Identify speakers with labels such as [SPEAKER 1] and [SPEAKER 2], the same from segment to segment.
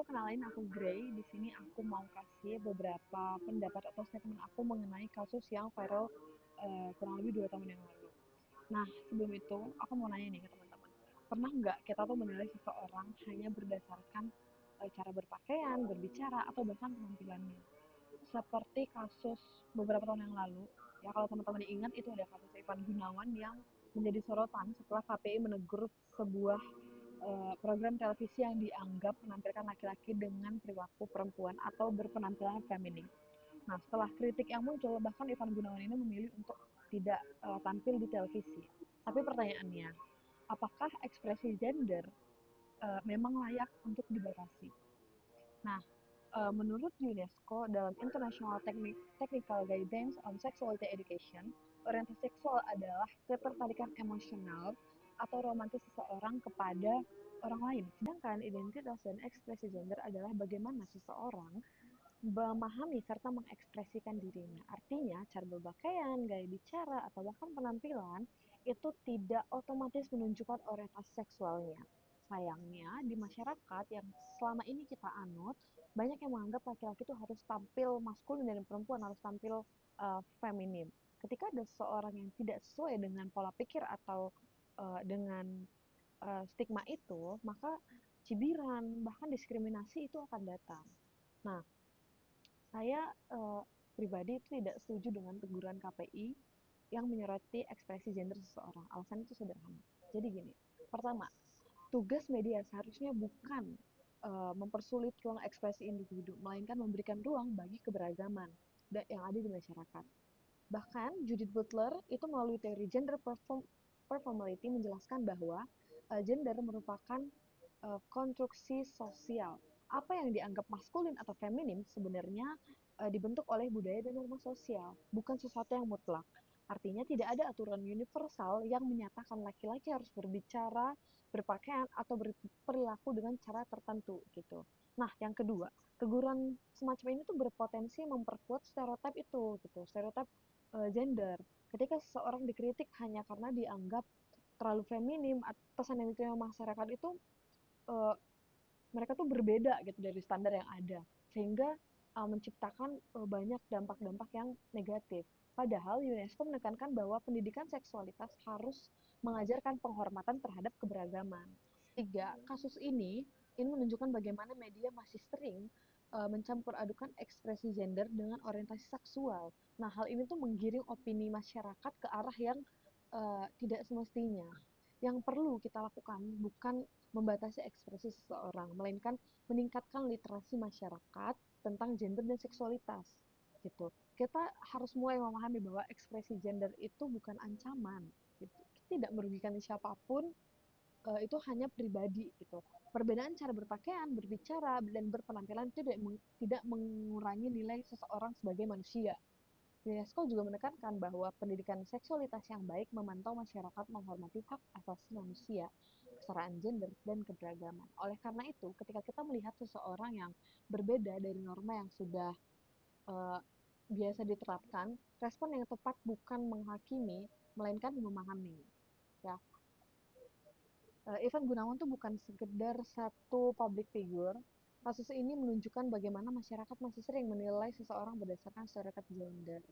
[SPEAKER 1] kenalin aku Gray. Di sini aku mau kasih beberapa pendapat atau statement aku mengenai kasus yang viral kurang lebih 2 tahun yang lalu. Nah, sebelum itu aku mau nanya nih ke teman-teman. Pernah nggak kita tuh menilai seseorang hanya berdasarkan cara berpakaian, berbicara, atau bahkan penampilannya? Seperti kasus beberapa tahun yang lalu, ya kalau teman-teman ingat itu ada kasus Ivan Gunawan yang menjadi sorotan setelah KPI menegur sebuah program televisi yang dianggap menampilkan laki-laki dengan perilaku perempuan atau berpenampilan feminim. Nah, setelah kritik yang muncul, bahkan Ivan Gunawan ini memilih untuk tidak tampil di televisi. Tapi pertanyaannya, apakah ekspresi gender memang layak untuk dibatasi? Nah, menurut UNESCO dalam International Technical Guidance on Sexuality Education, orientasi seksual adalah ketertarikan emosional atau romantis seseorang kepada orang lain. Sedangkan identitas dan ekspresi gender adalah bagaimana seseorang memahami serta mengekspresikan dirinya. Artinya, cara berpakaian, gaya bicara, atau bahkan penampilan itu tidak otomatis menunjukkan orientasi seksualnya. Sayangnya, di masyarakat yang selama ini kita anut, banyak yang menganggap laki-laki itu harus tampil maskulin dan perempuan harus tampil feminim. Ketika ada seseorang yang tidak sesuai dengan pola pikir atau dengan stigma itu, maka cibiran, bahkan diskriminasi itu akan datang. Nah, saya pribadi itu tidak setuju dengan teguran KPI yang menyoroti ekspresi gender seseorang. Alasan itu sederhana. Jadi gini, pertama, tugas media seharusnya bukan mempersulit ruang ekspresi individu, melainkan memberikan ruang bagi keberagaman yang ada di masyarakat. Bahkan Judith Butler itu melalui teori gender performality menjelaskan bahwa gender merupakan konstruksi sosial. Apa yang dianggap maskulin atau feminim sebenarnya dibentuk oleh budaya dan norma sosial, bukan sesuatu yang mutlak. Artinya tidak ada aturan universal yang menyatakan laki-laki harus berbicara, berpakaian, atau berperilaku dengan cara tertentu gitu. Nah, yang kedua, teguran semacam ini tuh berpotensi memperkuat stereotip itu gitu, stereotip gender. Ketika seseorang dikritik hanya karena dianggap terlalu feminim, pesan yang diterima masyarakat itu uh, mereka tuh berbeda gitu dari standar yang ada, sehingga menciptakan banyak dampak-dampak yang negatif. Padahal UNESCO menekankan bahwa pendidikan seksualitas harus mengajarkan penghormatan terhadap keberagaman. Tiga, kasus ini menunjukkan bagaimana media masih sering mencampur adukan ekspresi gender dengan orientasi seksual. Nah, hal ini tuh menggiring opini masyarakat ke arah yang tidak semestinya. Yang perlu kita lakukan bukan membatasi ekspresi seseorang, melainkan meningkatkan literasi masyarakat tentang gender dan seksualitas. Gitu. Kita harus mulai memahami bahwa ekspresi gender itu bukan ancaman, gitu. Tidak merugikan siapapun, itu hanya pribadi gitu. Perbedaan cara berpakaian, berbicara, dan berpenampilan itu tidak mengurangi nilai seseorang sebagai manusia. UNESCO juga menekankan bahwa pendidikan seksualitas yang baik memantau masyarakat menghormati hak asasi manusia, kesetaraan gender, dan keberagaman. Oleh karena itu, ketika kita melihat seseorang yang berbeda dari norma yang sudah uh, biasa diterapkan, respon yang tepat bukan menghakimi, melainkan memahami. Ya, Ivan Gunawan tuh bukan sekedar satu public figure. Kasus ini menunjukkan bagaimana masyarakat masih sering menilai seseorang berdasarkan stereotip gender.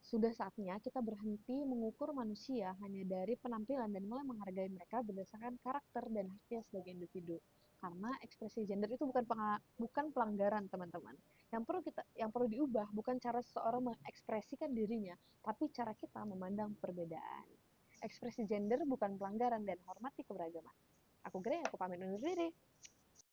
[SPEAKER 1] Sudah saatnya kita berhenti mengukur manusia hanya dari penampilan dan mulai menghargai mereka berdasarkan karakter dan haknya sebagai individu. Karena ekspresi gender itu bukan pelanggaran, teman-teman. Yang perlu diubah bukan cara seseorang mengekspresikan dirinya, tapi cara kita memandang perbedaan. Ekspresi gender bukan pelanggaran dan hormati keberagaman. Aku Grey, aku pamit undur diri.